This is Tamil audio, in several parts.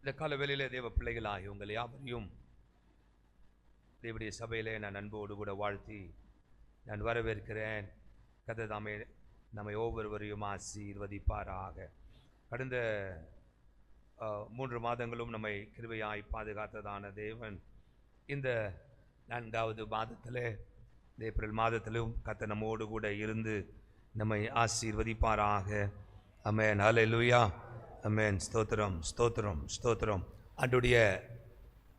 இந்த கால வேளையிலே தேவ பிள்ளைகளாகி உங்கள் யாவரையும் தேவனுடைய சபையிலே நான் அன்போடு கூட வாழ்த்தி நான் வரவேற்கிறேன். கர்த்தர் தாமே நம்மை ஒவ்வொருவரையும் ஆசீர்வதிப்பாராக. கடந்த 3 மாதங்களும் நம்மை கிருபையாய் பாதுகாத்ததான தேவன் இந்த 4வது மாதத்திலே, இந்த ஏப்ரல் மாதத்திலும் கர்த்தர் நம்மோடு கூட இருந்து நம்மை ஆசீர்வதிப்பாராக. ஆமென். ஹல்லேலூயா. ஆமென். ஸ்தோத்திரம், ஸ்தோத்திரம், ஸ்தோத்திரம். ஆண்டவருடைய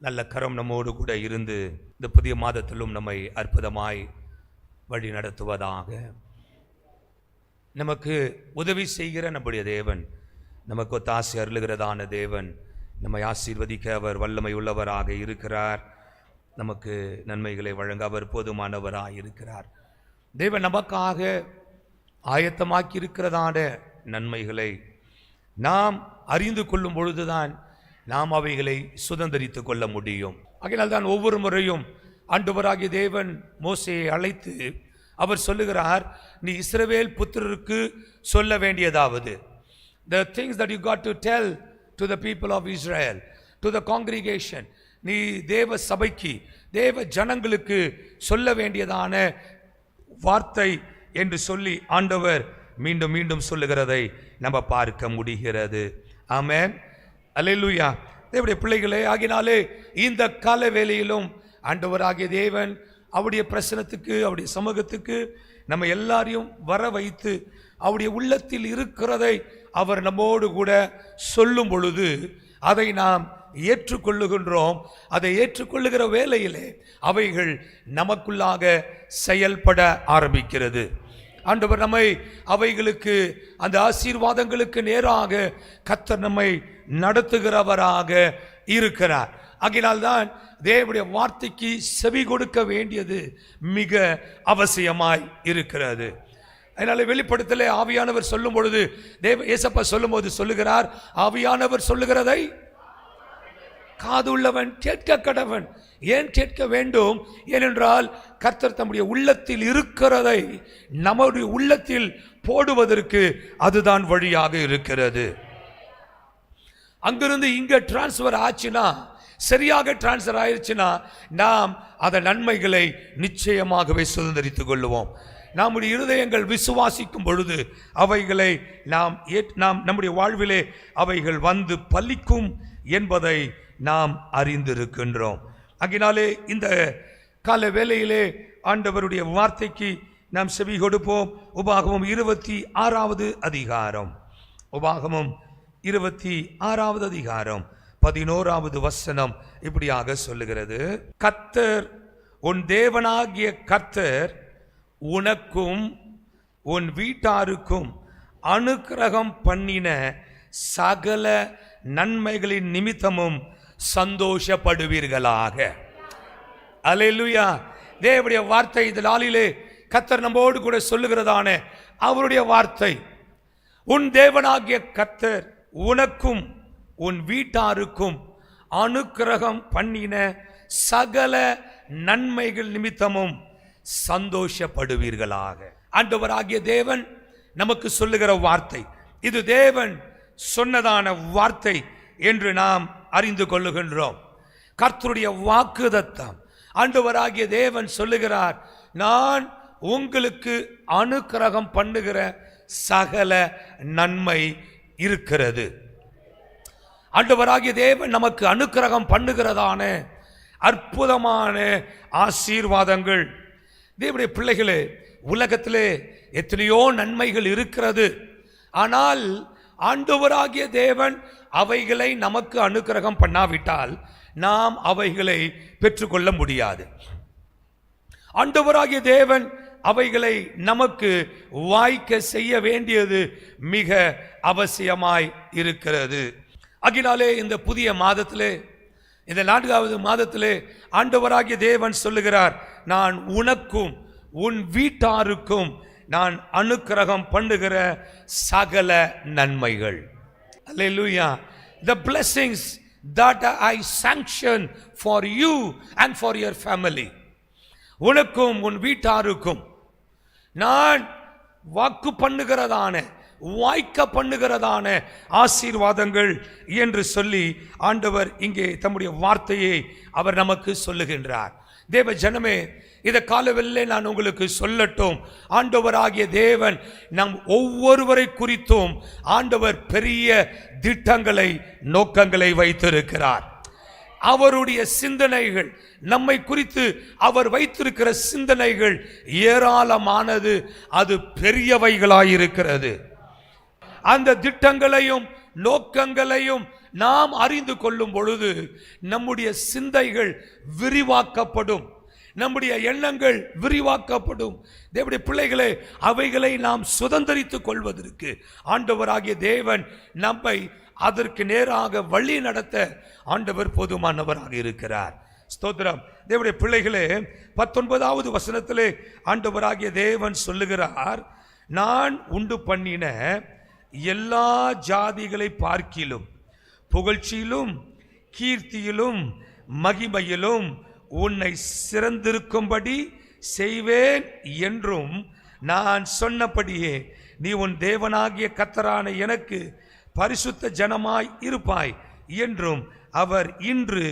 நல்ல கரம் நம்மோடு கூட இருந்து இந்த புதிய மாதத்திலும் நம்மை அற்புதமாய் வழி நடத்துவதாக. நமக்கு உதவி செய்கிற நம்முடைய தேவன், நமக்கு ஒத்தாசை அருளுகிறதான தேவன், நம்மை ஆசீர்வதிக்க அவர் வல்லமை உள்ளவராக இருக்கிறார். நமக்கு நன்மைகளை வழங்க அவர் போதுமானவராக இருக்கிறார். தேவன் நமக்காக ஆயத்தமாக்கி இருக்கிறதான நன்மைகளை நாம் அறிந்து கொள்ளும் பொழுதுதான் நாம் அவைகளை சுதந்திரித்து கொள்ள முடியும். ஆகையால் தான் ஒவ்வொரு முறையும் ஆண்டவராகிய தேவன் மோசேயை அழைத்து அவர் சொல்லுகிறார், நீ இஸ்ரவேல் புத்திரருக்கு சொல்ல வேண்டியதாவது, the things that you got to tell to the people of Israel, to the congregation, நீ தேவ சபைக்கு, தேவ ஜனங்களுக்கு சொல்ல வேண்டியதான வார்த்தை என்று சொல்லி ஆண்டவர் மீண்டும் மீண்டும் சொல்லுகிறதை நம்ம பார்க்க முடிகிறது. ஆமென். அல்லேலூயா. தேவனுடைய பிள்ளைகளே, ஆகினாலே இந்த கால வேளையிலும் ஆண்டவராகிய தேவன் அவருடைய பிரசனத்துக்கு, அவருடைய சமூகத்துக்கு நம்ம எல்லாரையும் வர வைத்து அவருடைய உள்ளத்தில் இருக்கிறதை அவர் நம்மோடு கூட சொல்லும் பொழுது அதை நாம் ஏற்றுக்கொள்ளுகின்றோம். அதை ஏற்றுக்கொள்ளுகிற வேளையிலே அவைகள் நமக்குள்ளாக செயல்பட ஆரம்பிக்கிறது. ஆண்டவர் நம்மை அவைகளுக்கு, அந்த ஆசீர்வாதங்களுக்கு நேராக கர்த்தர் நம்மை நடத்துகிறவராக இருக்கிறார். ஆகையினால்தான் தேவனுடைய வார்த்தைக்கு செவி கொடுக்க வேண்டியது மிக அவசியமாய் இருக்கிறது. அதனால வெளிப்படுத்தலே ஆவியானவர் சொல்லும் பொழுது, ஏசப்பா சொல்லும் போது சொல்லுகிறார், ஆவியானவர் சொல்லுகிறதை காதுள்ளவன் கேட்க கடவன். ஏன் கேட்க வேண்டும்? ஏனென்றால் கர்த்தர் தம்முடைய உள்ளத்தில் இருக்கிறதை நம்முடைய உள்ளத்தில் போடுவதற்கு அதுதான் வழியாக இருக்கிறது. அங்கிருந்து இங்க டிரான்ஸ்பர் ஆச்சுன்னா, சரியாக டிரான்ஸ்பர் ஆயிடுச்சுன்னா நாம் அதன் நன்மைகளை நிச்சயமாகவே சுதந்திரித்துக் கொள்ளுவோம். நம்முடைய இருதயங்கள் விசுவாசிக்கும் பொழுது அவைகளை நாம் நம்முடைய வாழ்விலே அவைகள் வந்து பலிக்கும் என்பதை நாம் அறிந்திருக்கின்றோம். ஆகினாலே இந்த கால வேளையிலே ஆண்டவருடைய வார்த்தைக்கு நாம் செவி கொடுப்போம். உபாகமம் 26வது அதிகாரம், உபாகமம் 26வது அதிகாரம் 11வது வசனம் இப்படியாக சொல்லுகிறது, கர்த்தர் உன் தேவனாகிய கர்த்தர் உனக்கும் உன் வீட்டாருக்கும் அனுக்கிரகம் பண்ணின சகல நன்மைகளின் நிமித்தமும் சந்தோஷப்படுவீர்களாக. அல்லேலூயா. தேவனுடைய வார்த்தை இந்த நாளிலே கர்த்தர் நம்மோடு கூட சொல்லுகிறதான அவருடைய வார்த்தை, உன் தேவனாகிய கர்த்தர் உனக்கும் உன் வீட்டாருக்கும் அனுக்கிரகம் பண்ணின சகல நன்மைகள் நிமித்தமும் சந்தோஷப்படுவீர்களாக. ஆண்டவராகிய தேவன் நமக்கு சொல்லுகிற வார்த்தை இது, தேவன் சொன்னதான வார்த்தை என்று நாம் அறிந்து கொள்ளுகின்றோம். கர்த்தருடைய வாக்குதத்தம். ஆண்டவராகிய தேவன் சொல்லுகிறார், நான் உங்களுக்கு அனுக்கிரகம் பண்ணுகிற சகல நன்மை இருக்கிறது. ஆண்டவராகிய தேவன் நமக்கு அனுக்கிரகம் பண்ணுகிறதான அற்புதமான ஆசீர்வாதங்கள். தேவனுடைய பிள்ளைகளே, உலகத்திலே எத்தனையோ நன்மைகள் இருக்கிறது. ஆனால் ஆண்டவராகிய தேவன் அவைகளை நமக்கு அனுக்கிரகம் பண்ணாவிட்டால் நாம் அவைகளை பெற்றுக்கொள்ள முடியாது. ஆண்டவராகிய தேவன் அவைகளை நமக்கு வாய்க்க செய்ய வேண்டியது மிக அவசியமாய் இருக்கிறது. ஆகினாலே இந்த புதிய மாதத்திலே, இந்த 4வது மாதத்திலே ஆண்டவராகிய தேவன் சொல்லுகிறார், நான் உனக்கும் உன் வீட்டாருக்கும் நான் அனுக்கிரகம் பண்ணுகிற சகல நன்மைகள். அல்லேலூயா. The blessings that I sanction for you and for your family. உனக்கும் உன் வீட்டாருக்கும் நான் வாக்கு பண்ணுகிறதான வாய்க்க பண்ணுகிறதான ஆசீர்வாதங்கள் என்று சொல்லி ஆண்டவர் இங்கே தம்முடைய வார்த்தையை அவர் நமக்கு சொல்லுகின்றார். தேவ ஜனமே, இத காலவெல்லே நான் உங்களுக்கு சொல்லட்டும். ஆண்டவராகிய தேவன் நம் ஒவ்வொருவரை குறித்தும் ஆண்டவர் பெரிய திட்டங்களை, நோக்கங்களை வைத்திருக்கிறார். அவருடைய சிந்தனைகள், நம்மை குறித்து அவர் வைத்திருக்கிற சிந்தனைகள் ஏராளமானது, அது பெரியவைகளாயிருக்கிறது. அந்த திட்டங்களையும் நோக்கங்களையும் நாம் அறிந்து கொள்ளும் பொழுது நம்முடைய சிந்தைகள் விரிவாக்கப்படும், நம்முடைய எண்ணங்கள் விரிவாக்கப்படும். தேவனுடைய பிள்ளைகளே, அவைகளை நாம் சுதந்தரித்துக் கொள்வதற்கு ஆண்டவராகிய தேவன் நம்மை அதற்கு நேராக வழி நடத்த ஆண்டவர் போதுமானவராக இருக்கிறார். ஸ்தோத்திரம். தேவனுடைய பிள்ளைகளே, 19வது வசனத்திலே ஆண்டவராகிய தேவன் சொல்லுகிறார், நான் உண்டு பண்ணின எல்லா ஜாதிகளை பார்க்கிலும் புகழ்ச்சியிலும் கீர்த்தியிலும் மகிமையிலும் உன்னை சிறந்திருக்கும்படி செய்வேன் என்றும் நான் சொன்னபடியே நீ உன் தேவனாகிய கர்த்தரான எனக்கு பரிசுத்த ஜனமாய் இருப்பாய் என்றும் அவர் இன்று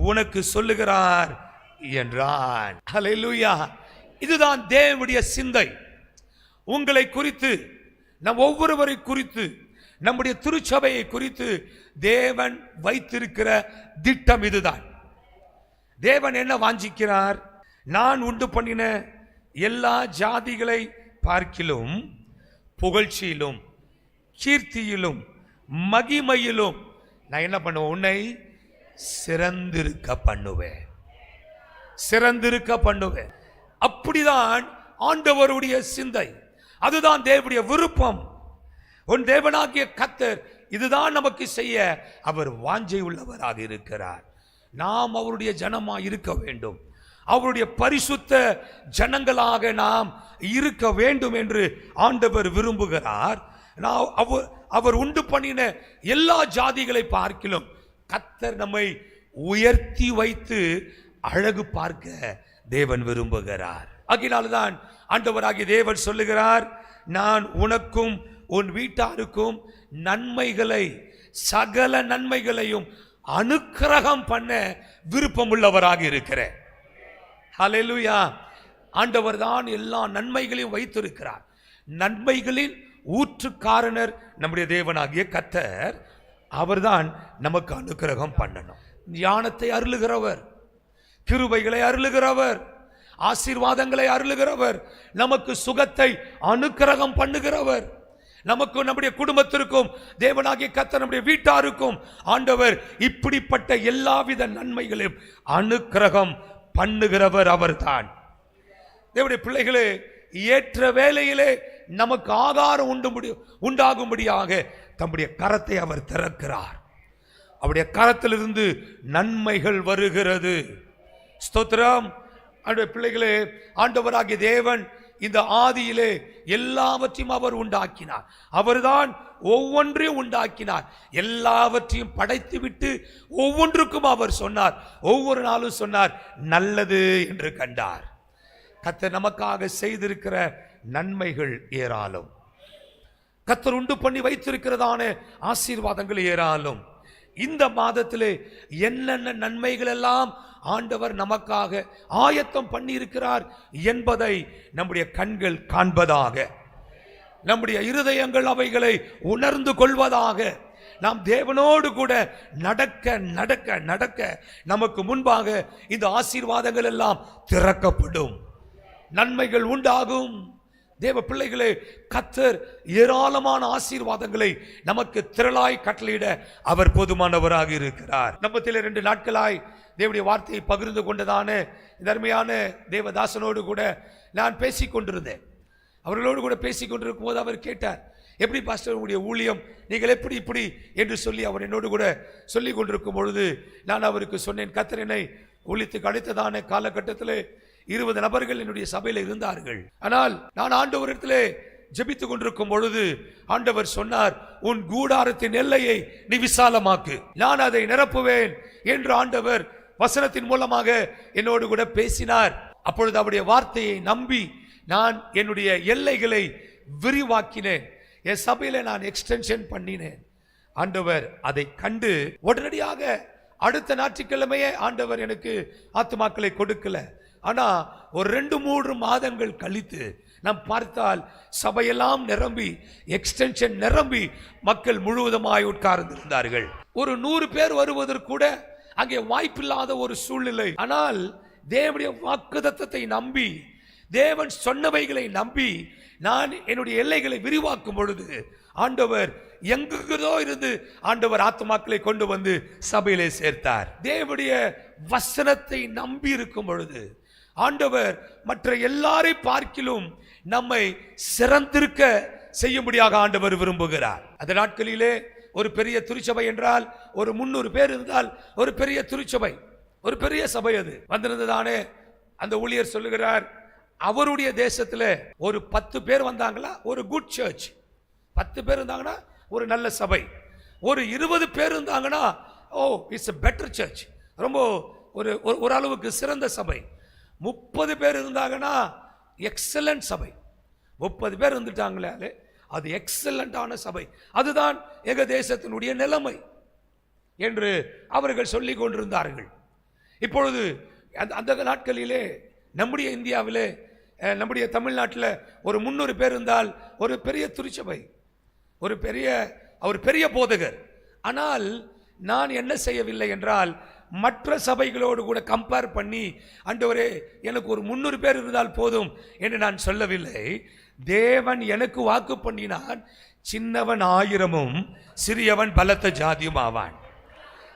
உனக்கு சொல்லுகிறார் என்றான். ஹல்லேலூயா. இதுதான் தேவனுடைய சிந்தை. உங்களை குறித்து, நம் ஒவ்வொருவரை குறித்து, நம்முடைய திருச்சபையை குறித்து தேவன் வைத்திருக்கிற திட்டம் இதுதான். தேவன் என்ன வாஞ்சிக்கிறார்? நான் உண்டு பண்ணின எல்லா ஜாதிகளை பார்க்கிலும் புகழ்ச்சியிலும் கீர்த்தியிலும் மகிமையிலும் நான் என்ன பண்ணுவேன்? உன்னை சிறந்திருக்க பண்ணுவேன், சிறந்திருக்க பண்ணுவேன். அப்படிதான் ஆண்டவருடைய சிந்தை, அதுதான் தேவனுடைய விருப்பம். உன் தேவனாகிய கர்த்தர் இதுதான் நமக்கு செய்ய அவர் வாஞ்சை உள்ளவராக இருக்கிறார். நாம் அவருடைய ஜனமாய் இருக்க வேண்டும், அவருடைய பரிசுத்த ஜனங்களாக நாம் இருக்க வேண்டும் என்று ஆண்டவர் விரும்புகிறார். அவர் உண்டு பண்ணின எல்லா ஜாதிகளை பார்க்கிலும் கர்த்தர் நம்மை உயர்த்தி வைத்து அழகு பார்க்க தேவன் விரும்புகிறார். ஆகையினால்தான் ஆண்டவராகிய தேவன் சொல்லுகிறார், நான் உனக்கும் உன் வீட்டாருக்கும் நன்மைகளை, சகல நன்மைகளையும் அனுக்கிரகம் பண்ண விருப்பம் உள்ளவராக இருக்கிறேன். ஹல்லேலூயா. ஆண்டவர் தான் எல்லா நன்மைகளையும் வைத்திருக்கிறார். நன்மைகளின் ஊற்றுக்காரனர் நம்முடைய தேவனாகிய கர்த்தர். அவர்தான் நமக்கு அனுக்கிரகம் பண்ணணும். ஞானத்தை அருளுகிறவர், கிருபைகளை அருளுகிறவர், ஆசீர்வாதங்களை அருளுகிறவர், நமக்கு சுகத்தை அனுக்கிரகம் பண்ணுகிறவர். நமக்கு, நம்முடைய குடும்பத்திற்கும், தேவனாகிய கர்த்தர் நம்முடைய வீட்டாருக்கும் ஆண்டவர் இப்படிப்பட்ட எல்லாவித நன்மைகளையும் அனுக்கிரகம் பண்ணுகிறவர் அவர்தான். தேவனுடைய பிள்ளைகளே, ஏற்ற வேளையிலே நமக்கு ஆகாரம் உண்டாகும்படியாக தம்முடைய கரத்தை அவர் திறக்கிறார். அவருடைய கரத்திலிருந்து நன்மைகள் வருகிறது. ஸ்தோத்திரம். அவருடைய பிள்ளைகளே, ஆண்டவராகிய தேவன் இந்த ஆதியிலே எல்லாவற்றையும் அவர் உண்டாக்கினார். அவர்தான் ஒவ்வொன்றையும் உண்டாக்கினார். எல்லாவற்றையும் படைத்து விட்டு ஒவ்வொன்றுக்கும் அவர் சொன்னார், ஒவ்வொரு நாளும் சொன்னார், நல்லது என்று கண்டார். கர்த்தர் நமக்காக செய்திருக்கிற நன்மைகள் ஏராளம். கர்த்தர் உண்டு பண்ணி வைத்திருக்கிறதான ஆசீர்வாதங்கள் ஏராளம். இந்த மாதத்திலே என்னென்ன நன்மைகள் எல்லாம் ஆண்டவர் நமக்காக ஆயத்தம் பண்ணி இருக்கிறார் என்பதை நம்முடைய கண்கள் காண்பதாக, நம்முடைய இருதயங்கள் அவைகளை உணர்ந்து கொள்வதாக, நாம் தேவனோடு கூட நடக்க நடக்க நடக்க நமக்கு முன்பாக இந்த ஆசீர்வாதங்கள் எல்லாம் திறக்கப்படும், நன்மைகள் உண்டாகும். தேவ பிள்ளைகளே, கர்த்தர் ஏராளமான ஆசீர்வாதங்களை நமக்கு திரளாய் கட்டளையிட அவர் போதுமானவராக இருக்கிறார். நம்மத்திலே 2 நாட்களாய் தேவனுடைய வார்த்தையை பகிர்ந்து கொண்டதான தர்மையான தேவதாசனோடு கூட நான் பேசிக் கொண்டிருந்தேன். அவர்களோடு கூட பேசிக் கொண்டிருக்கும் போது அவர் கேட்டார், எப்படி பாஸ்டர் உங்களுடைய ஊழியம், நீங்கள் எப்படி இப்படி என்று சொல்லி அவர் என்னோடு கூட சொல்லி கொண்டிருக்கும் பொழுது நான் அவருக்கு சொன்னேன், கர்த்தர் என்னை ஊழியத்துக்கு அழைத்ததான காலகட்டத்திலே 20 நபர்கள் என்னுடைய சபையில் இருந்தார்கள். ஆனால் நான் ஆண்டவரிடத்திலே ஜெபித்துக் கொண்டிருக்கும் பொழுது ஆண்டவர் சொன்னார், உன் கூடாரத்தின் எல்லையை நீ விசாலமாக்கு, நான் அதை நிரப்புவேன் என்று ஆண்டவர் வசனத்தின் மூலமாக என்னோடு கூட பேசினார். அப்பொழுது அவருடைய வார்த்தையை நம்பி நான் என்னுடைய எல்லைகளை விரிவாக்கினேன். என் சபையில நான் எக்ஸ்டென்ஷன் பண்ணினேன். ஆண்டவர் அதை கண்டு உடனடியாக அடுத்த ஞாயிற்றுக்கிழமையே ஆண்டவர் எனக்கு ஆத்துமாக்களை கொடுக்கல. ஆனா ஒரு 2-3 மாதங்கள் கழித்து நாம் பார்த்தால் சபையெல்லாம் நிரம்பி, எக்ஸ்டென்ஷன் நிரம்பி, மக்கள் முழுவதுமாய் உட்கார்ந்திருந்தார்கள். ஒரு 100 பேர் வருவதற்கு கூட அங்கே வாய்ப்பில்லாத ஒரு சூழ்நிலை. ஆனால் தேவனுடைய வாக்குத்தத்தத்தை நம்பி, தேவன் சொன்னவைகளை நம்பி நான் என்னுடைய எல்லைகளை விரிவாக்கும் பொழுது ஆண்டவர் எங்கோ இருந்து ஆண்டவர் ஆத்துமாக்களை கொண்டு வந்து சபையிலே சேர்த்தார். தேவனுடைய வசனத்தை நம்பி இருக்கும் பொழுது ஆண்டவர் மற்ற எல்லாரை பார்க்கிலும் நம்மை சிறந்திருக்க செய்யும்படியாக ஆண்டவர் விரும்புகிறார். அந்த நாட்களிலே ஒரு பெரிய திருச்சபை என்றால் ஒரு 300 பேர் இருந்தால் ஒரு பெரிய திருச்சபை, ஒரு பெரிய சபை அது வந்திருந்ததானே. அந்த ஊழியர் சொல்லுகிறார், அவருடைய தேசத்துல ஒரு 10 பேர் வந்தாங்களா ஒரு குட் சர்ச், 10 பேர் இருந்தாங்கன்னா ஒரு நல்ல சபை, ஒரு 20 பேர் இருந்தாங்கன்னா இட்ஸ் a better church, ரொம்ப ஒரு அளவுக்கு சிறந்த சபை. 30 பேர் இருந்தாங்கன்னா எக்ஸலண்ட் சபை. 30 பேர் இருந்துட்டாங்களே அது எக்ஸலண்டான சபை. அதுதான் எங்க தேசத்தினுடைய நிலைமை என்று அவர்கள் சொல்லிக் கொண்டிருந்தார்கள். இப்பொழுது அந்த நாட்களிலே நம்முடைய இந்தியாவிலே, நம்முடைய தமிழ்நாட்டில் ஒரு 300 பேர் இருந்தால் ஒரு பெரிய திருச்சபை, ஒரு பெரிய போதகர். ஆனால் நான் என்ன செய்யவில்லை என்றால், மற்ற சபைகளோடு கூட கம்பேர் பண்ணி ஆண்டவரே எனக்கு ஒரு 300 பேர் இருந்தால் போதும் என்று நான் சொல்லவில்லை. தேவன் எனக்கு வாக்கு பண்ணினான், சின்னவன் 1000 சிறியவன் பலத்த ஜாதியும் ஆவான்.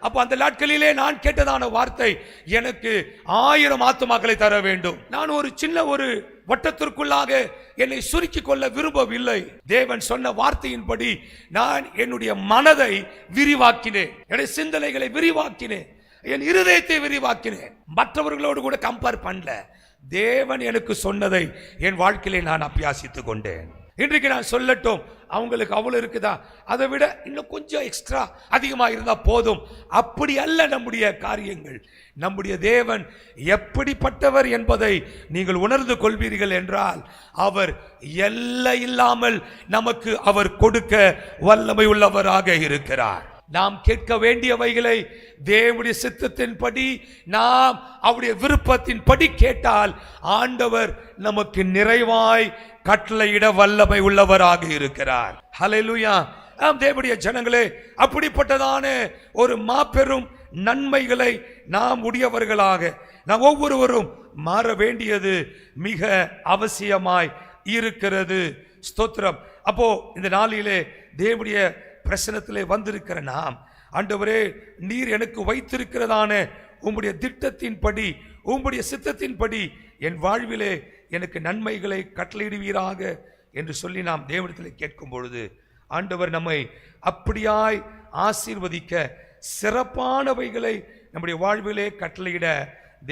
அப்போ அந்த நாட்களிலே நான் கேட்டதான வார்த்தை, எனக்கு 1000 ஆத்துமாக்களை தர வேண்டும். நான் ஒரு சின்ன ஒரு வட்டத்திற்குள்ளாக என்னை சுருக்கிக் கொள்ள விரும்பவில்லை. தேவன் சொன்ன வார்த்தையின்படி நான் என்னுடைய மனதை விரிவாக்கினேன், என்னுடைய சிந்தனைகளை விரிவாக்கினேன், என் இருதயத்தை விரிவாக்கினேன். மற்றவர்களோடு கூட கம்பேர் பண்ணல. தேவன் எனக்கு சொன்னதை என் வாழ்க்கையிலே நான் அபியாசித்துக் கொண்டேன். இன்றைக்கு நான் சொல்லட்டும், அவங்களுக்கு அவ்வளவு இருக்குதா, அதை விட இன்னும் கொஞ்சம் எக்ஸ்ட்ரா அதிகமாக இருந்தா போதும். அப்படி அல்ல நம்முடைய காரியங்கள். நம்முடைய தேவன் எப்படிப்பட்டவர் என்பதை நீங்கள் உணர்ந்து கொள்வீர்கள் என்றால், அவர் எல்லை இல்லாமல் நமக்கு அவர் கொடுக்க வல்லமை உள்ளவராக இருக்கிறார். நாம் கேட்க வேண்டியவைகளை தேவனுடைய சித்தத்தின்படி, நாம் அவருடைய விருப்பத்தின்படி கேட்டால் ஆண்டவர் நமக்கு நிறைவாய் கட்டளையிட வல்லமை உள்ளவராக இருக்கிறார். ஹல்லேலூயா. நாம் தேவனுடைய ஜனங்களே, அப்படிப்பட்டதான ஒரு மாபெரும் நன்மைகளை நாம் உடையவர்களாக நாம் ஒவ்வொருவரும் மாற வேண்டியது மிக அவசியமாய் இருக்கிறது. ஸ்தோத்திரம். அப்போ இந்த நாளிலே தேவனுடைய பிரசனத்திலே வந்திருக்கிற நாம், ஆண்டவரே நீர் எனக்கு வைத்திருக்கிறதான உம்முடைய திட்டத்தின்படி, உம்முடைய சித்தத்தின்படி என் வாழ்விலே எனக்கு நன்மைகளை கட்டளையிடுவீராக என்று சொல்லி நாம் தேவனிடத்தில் கேட்கும் பொழுது ஆண்டவர் நம்மை அப்படியாய் ஆசீர்வதிக்க சிறப்பானவைகளை நம்முடைய வாழ்விலே கட்டளையிட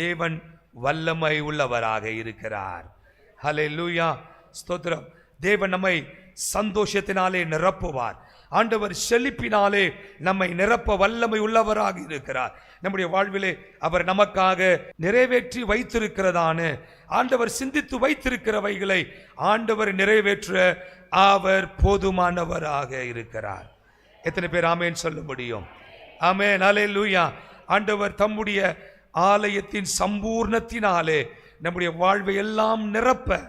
தேவன் வல்லமை உள்ளவராக இருக்கிறார். ஹல்லேலூயா. ஸ்தோத்திரம். தேவன் நம்மை சந்தோஷத்தினாலே நிரப்புவார். ஆண்டவர் செழிப்பினாலே நம்மை நிரப்ப வல்லமை உள்ளவராக இருக்கிறார். நம்முடைய வாழ்விலே அவர் நமக்காக நிறைவேற்றி வைத்திருக்கிறதான, ஆண்டவர் சிந்தித்து வைத்திருக்கிறவைகளை ஆண்டவர் நிறைவேற்ற அவர் போதுமானவராக இருக்கிறார். எத்தனை பேர் ஆமேன் சொல்ல முடியும்? ஆமென். ஹல்லேலூயா. ஆண்டவர் தம்முடைய ஆலயத்தின் சம்பூர்ணத்தினாலே நம்முடைய வாழ்வை எல்லாம் நிரப்ப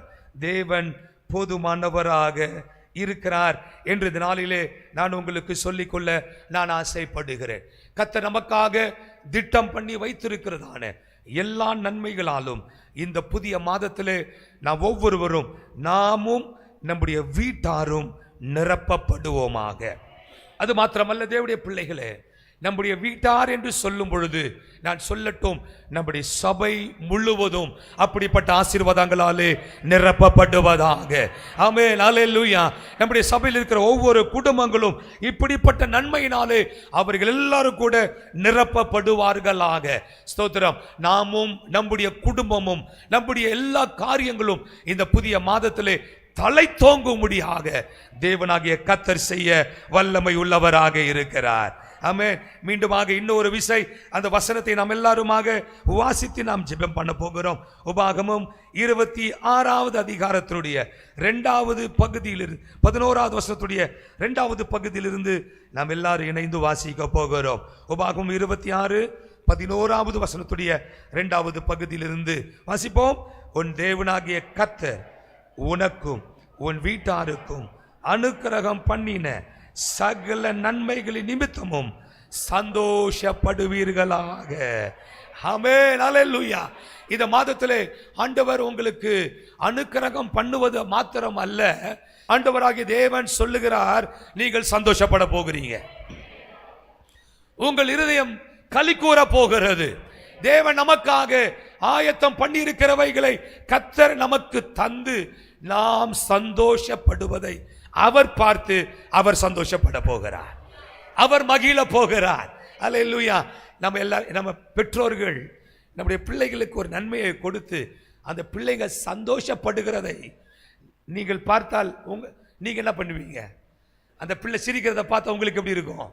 தேவன் போதுமானவராக இருக்கிறார் என்று இந்த நாளிலே நான் உங்களுக்கு சொல்லிக்கொள்ள நான் ஆசைப்படுகிறேன். கர்த்தர் நமக்காக திட்டம் பண்ணி வைத்திருக்கிறதான எல்லா நன்மைகளாலும் இந்த புதிய மாதத்திலே நாம் ஒவ்வொருவரும், நாமும் நம்முடைய வீட்டாரும் நிரப்பப்படுவோமாக. அது மாத்திரமல்ல தேவனுடைய பிள்ளைகளே, நம்முடைய வீட்டார் என்று சொல்லும் பொழுது நான் சொல்லட்டும், நம்முடைய சபை முழுவதும் அப்படிப்பட்ட ஆசீர்வாதங்களாலே நிரப்பப்படுவதாக. ஆமென். ஹல்லேலூயா. நம்முடைய சபையில் இருக்கிற ஒவ்வொரு குடும்பங்களும் இப்படிப்பட்ட நன்மையினாலே அவர்கள் எல்லாரும் கூட நிரப்பப்படுவார்களாக. ஸ்தோத்திரம். நாமும் நம்முடைய குடும்பமும் நம்முடைய எல்லா காரியங்களும் இந்த புதிய மாதத்திலே தலை தோங்கும்படியாக தேவனாகிய கர்த்தர் செய்ய வல்லமை உள்ளவராக இருக்கிறார். ஆமென். மீண்டுமாக இன்னொரு விசை அந்த வசனத்தை நாம் எல்லாருமாக வாசித்து நாம் ஜெபம் பண்ண போகிறோம். உபாகமம் 26வது அதிகாரத்துடைய 2வது பகுதியிலிருந்து 11வது வசனத்துடைய 2வது பகுதியிலிருந்து நாம் எல்லாரும் இணைந்து வாசிக்க போகிறோம். உபாகமம் 26 11வது வசனத்துடைய 2வது பகுதியிலிருந்து வாசிப்போம். உன் தேவனாகிய கர்த்தர் உனக்கும் உன் வீட்டாருக்கும் அனுக்கிரகம் பண்ணின சகல நன்மைகளின் நிமித்தமும் சந்தோஷப்படுவீர்களாக. ஆமென், அல்லேலூயா. இந்த மாதத்திலே ஆண்டவர் உங்களுக்கு அனுக்கிரகம் பண்ணுவது மாத்திரம் அல்ல, ஆண்டவராகிய தேவன் சொல்லுகிறார், நீங்கள் சந்தோஷப்பட போகிறீங்க. உங்கள் இருதயம் களி கூற போகிறது. தேவன் நமக்காக ஆயத்தம் பண்ணியிருக்கிறவைகளை கர்த்தர் நமக்கு தந்து நாம் சந்தோஷப்படுவதை அவர் பார்த்து அவர் சந்தோஷப்பட போகிறார், அவர் மகிழ போகிறார். அல்லேலூயா. நம்ம பெற்றோர்கள் நம்முடைய பிள்ளைகளுக்கு ஒரு நன்மையை கொடுத்து அந்த பிள்ளைகள் சந்தோஷப்படுகிறதை நீங்கள் பார்த்தால் நீங்க என்ன பண்ணுவீங்க? அந்த பிள்ளை சிரிக்கிறத பார்த்தா உங்களுக்கு எப்படி இருக்கும்?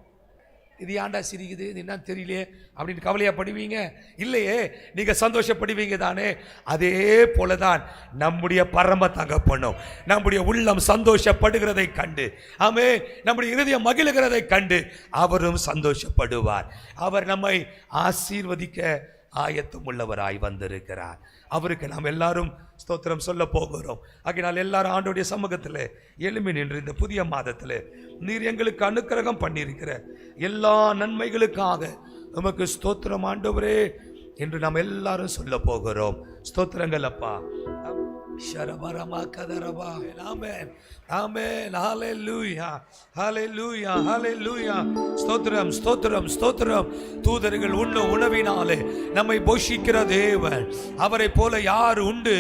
இது ஏன்டா சிரிக்குது, இது என்ன தெரியலையே அப்படின்னு கவலையா படுவீங்க? இல்லையே, நீங்க சந்தோஷப்படுவீங்க தானே. அதே போலதான் நம்முடைய பரம தகப்பனும் நம்முடைய உள்ளம் சந்தோஷப்படுகிறதை கண்டு, ஆமே, நம்முடைய இருதயம் மகிழுகிறதை கண்டு அவரும் சந்தோஷப்படுவார். அவர் நம்மை ஆசீர்வதிக்க ஆயத்தம் உள்ளவராய் வந்திருக்கிறார். அவருக்கு நாம் எல்லாரும் ஸ்தோத்திரம் சொல்ல போகிறோம். ஆகையினால் எல்லாரும் ஆண்டவருடைய சமூகத்தில் எழும்பி நின்று இந்த புதிய மாதத்தில் நீர் எங்களுக்கு அனுக்கிரகம் பண்ணியிருக்கிற எல்லா நன்மைகளுக்காக உமக்கு ஸ்தோத்திரம் ஆண்டவரே என்று நாம் எல்லாரும் சொல்ல போகிறோம். ஸ்தோத்திரங்கள் அப்பா. ஷரபரமா கதரபா. ஆமென், ஆமென், ஹல்லேலூயா, ஹல்லேலூயா, ஹல்லேலூயா. ஸ்தோத்திரம், ஸ்தோத்திரம், ஸ்தோத்திரம். தூதர்கள் உண்ண உணவினாலே நம்மை போஷிக்கிற தேவன், அவரை போல யார் உண்டு?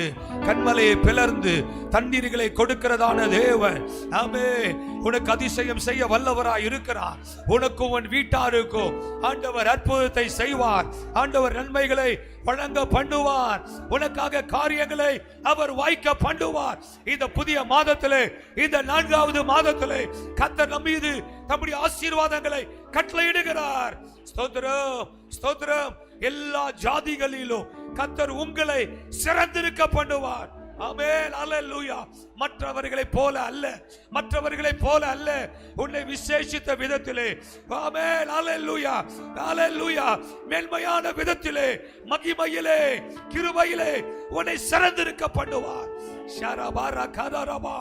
கண்மலையை பிளர்ந்து தண்ணீர்களை கொடுக்கிறதான தேவன். ஆமென். உனக்கு அதிசயம் செய்ய வல்லவராய் இருக்கிறார். உனக்கும் உன் வீட்டாருக்கும் ஆண்டவர் அற்புதத்தை செய்வார். ஆண்டவர் நன்மைகளை வழங்க பண்ணுவார். உனக்காக காரியங்களை அவர் வாய்க்க பண்ணுவார். இந்த புதிய மாதத்திலே, இந்த 4வது மாதத்திலே கர்த்தர் நம் மீது தம்முடைய ஆசீர்வாதங்களை கட்டளையிடுகிறார். ஸ்தோத்திரம், ஸ்தோத்திரம். எல்லா ஜாதிகளிலும் கர்த்தர் உங்களை சிறந்திருக்க பண்ணுவார். ஆமென், அல்லேலூயா. மற்றவர்களைப் போல அல்ல, மற்றவர்களைப் போல அல்ல, உன்னை விசேஷித்த விதத்திலே, ஆமென், அல்லேலூயா, அல்லேலூயா, மேன்மையான விதத்திலே, மகிமையிலே, கிருபையிலே உன்னை சிறந்திருக்க பண்ணுவார். ஷரபாரா கதரபா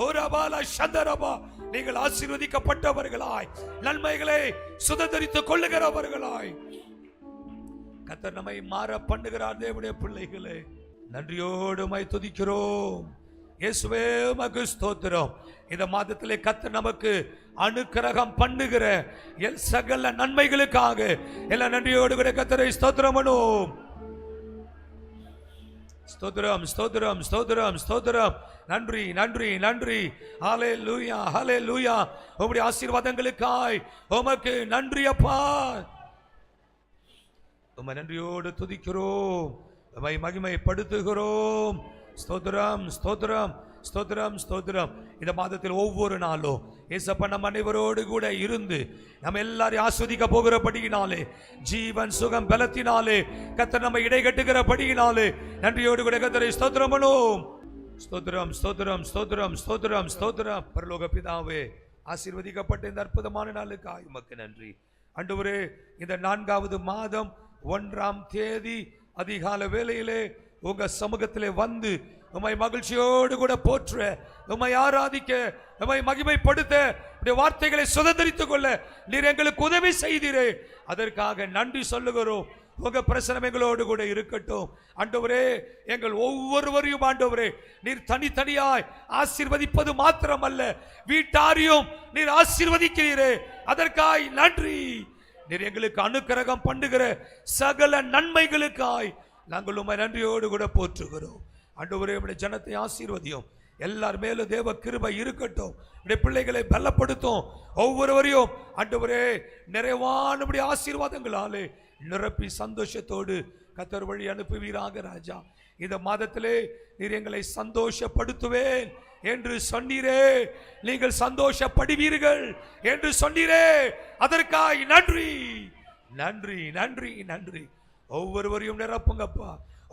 ஓரபாலா சந்தரபா. நீங்கள் ஆசீர்வதிக்கப்பட்டவர்களாய் நன்மைகளை சுதந்தரித்துக் கொள்ளுகிறவர்களாய் கர்த்தர் நம்மை மாற பண்ணுகிறார். தேவனுடைய பிள்ளைகளே, நன்றியோடு மை துதிக்கிறோம். இயேசுவே உமக்கு ஸ்தோத்திரம். இந்த மாதத்திலே கர்த்தர் நமக்கு அனுக்கிரகம் பண்ணுகிற சகல நன்மைகளுக்காக எல்லாம் நன்றியோடு கூட கர்த்தரை ஸ்தோத்திரம் பண்ணுவோம். ஸ்தோத்திரம், ஸ்தோத்திரம், ஸ்தோத்திரம், ஸ்தோத்திரம். நன்றி, நன்றி, நன்றி. ஹல்லேலூயா, ஹல்லேலூயா. உம்முடைய ஆசீர்வாதங்களுக்காய் உமக்கு நன்றி அப்பா. உம்மை நன்றியோடு துதிக்கிறோம், உம்மை மகிமைப்படுத்துகிறோம். ஸ்தோத்திரம், ஸ்தோத்திரம், ஸ்தோத்திரம், ஸ்தோத்திரம். இந்த மாதத்தில் ஒவ்வொரு நாளும் இயேசப்பா நம் அனைவரோடு கூட இருந்து நம்ம எல்லாரையும் ஆஸ்வதிக்க போகிறபடியினாலே, ஜீவன் சுகம் பலத்தினாலே கர்த்தர் நம்மை இடைகட்டுகிறபடியினாலே நன்றியோடு கூட கர்த்தரை ஸ்தோத்திரம் பண்ணுவோம். ஸ்தோத்திரம், ஸ்தோத்திரம், ஸ்தோத்திரம், ஸ்தோத்திரம், ஸ்தோத்திரம். பரலோக பிதாவே, ஆசீர்வதிக்கப்பட்ட இந்த அற்புதமான நாளுக்காய் உமக்கு நன்றி ஆண்டவரே. இந்த 4வது மாதம் 1ஆம் தேதி அதிகால வேளையிலே உங்க சமூகத்திலே வந்து உம்மை மகிழ்ச்சியோடு கூட போற்ற, உம்மை ஆராதிக்க, உம்மை மகிமைப்படுத்த, உடைய வார்த்தைகளை சுதந்திரித்துக் கொள்ள நீர் எங்களுக்கு உதவி செய்தீரே, அதற்காக நன்றி சொல்லுகிறோம். உங்க பிரசனம் எங்களோடு கூட இருக்கட்டும் ஆண்டவரே. எங்கள் ஒவ்வொருவரையும் ஆண்டவரே நீர் தனித்தனியாய் ஆசீர்வதிப்பது மாத்திரமல்ல, வீட்டாரையும் நீர் ஆசீர்வதிக்கிறீரே, அதற்காய் நன்றி. நீர் எங்களுக்கு அனுக்கிரகம் பண்ணுகிற சகல நன்மைகளுக்காய் நாங்கள் உம்மை நன்றியோடு கூட போற்றுகிறோம் ஆண்டவரே. உம்முடைய ஜனத்தை ஆசீர்வதியும், எல்லார் மேலும் தேவ கிருபை இருக்கட்டும், உடைய பிள்ளைகளை பலப்படுத்தும், ஒவ்வொருவரையும் ஆண்டவரே நிறைவான ஆசீர்வாதங்களாலே நிரப்பி சந்தோஷத்தோடு கர்த்தர் வழி அனுப்புவீராக ராஜா. இந்த மாதத்திலே நீர் எங்களை சந்தோஷப்படுத்துவேன் என்று சொன்னீரே, நீங்கள் சந்தோஷப்படுவீர்கள் என்று சொன்னீரே, அதற்காய் நன்றி நன்றி நன்றி நன்றி. ஒவ்வொருவரையும் நிரப்புங்கப்பா,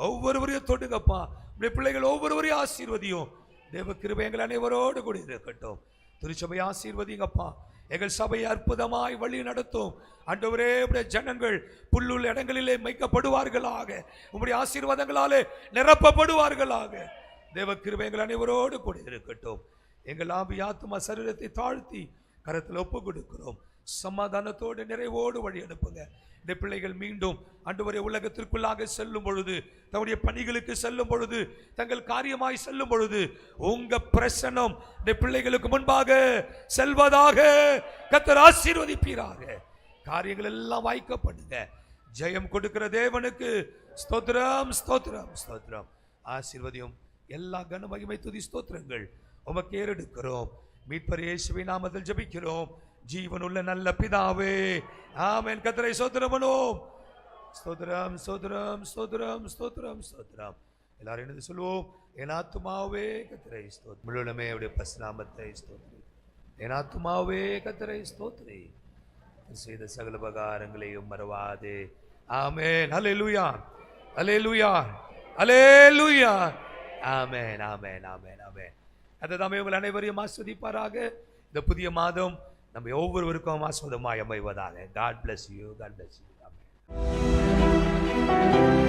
ஒவ்வொருவரையும் தொடுங்கப்பா. உடைய பிள்ளைகள் ஒவ்வொருவரையும் ஆசீர்வதியும். தேவ கிருபை எங்கள் அனைவரோடு கூட இருக்கட்டும். திருச்சபை ஆசீர்வதிங்கப்பா. எங்கள் சபையை அற்புதமாய் வழி நடத்தும் ஆண்டவரே. உடைய ஜனங்கள் புல்லுள்ள இடங்களிலே மேய்க்கப்படுவார்களாக, உம்முடைய ஆசீர்வாதங்களாலே நிரப்பப்படுவார்களாக. தேவ கிருபை எங்கள் அனைவரோடு கூட இருக்கட்டும். எங்கள் ஆவி ஆத்துமா சரீரத்தை தாழ்த்தி கரத்தில் ஒப்பு கொடுக்கிறோம். சமாதானத்தோடு நிறைவோடு வழி அனுப்புங்க. இந்த பிள்ளைகள் மீண்டும் ஆண்டவரே உலகத்திற்குள்ளாக செல்லும் பொழுது, தன்னுடைய பணிகளுக்கு செல்லும் பொழுது, தங்கள் காரியமாய் செல்லும் பொழுது உங்க பிரசன்னம் இந்த பிள்ளைகளுக்கு முன்பாக செல்வதாக கர்த்தர் ஆசீர்வதிப்பீராக. காரியங்கள் எல்லாம் வாய்க்கப்படுங்க. ஜெயம் கொடுக்கிற தேவனுக்கு ஸ்தோத்திரம் ஸ்தோத்திரம் ஸ்தோத்திரம். ஆசீர்வதியும். எல்லா கன மகிமை துதி ஸ்தோத்திரங்கள் உமக்கு ஏறெடுக்கிறோம். மீட்பர் இயேசுவின் நாமத்தில் ஜெபிக்கிறோம் ஜீவனுள்ள நல்ல பிதாவே, ஆமென். கர்த்தரை ஸ்தோத்திரம் பண்ணுவோம். ஸ்தோத்திரம் ஸ்தோத்திரம் ஸ்தோத்திரம் ஸ்தோத்திரம் ஸ்தோத்திரம். எல்லாரும் என்னது சொல்லுவோம்? என் ஆத்துமாவே கர்த்தரை ஸ்தோத்திரம். முழுமே அவருடைய பரிசுநாமத்தை ஸ்தோத்திரி. என் ஆத்துமாவே கர்த்தரை ஸ்தோத்திரி. செய்த சகல உபகாரங்களையும் மறவாதே. ஆமென். ஹல்லேலூயா ஹல்லேலூயா ஹல்லேலூயா. ஆமென் ஆமென் ஆமென் ஆமென். அதுதாமே உங்கள் அனைவரையும் ஆஸ்வதிப்பாராக. இந்த புதிய மாதம் நம்ம ஒவ்வொருவருக்கும் ஆஸ்வதமாய் அமைவதாக. God bless you. God bless you. Amen.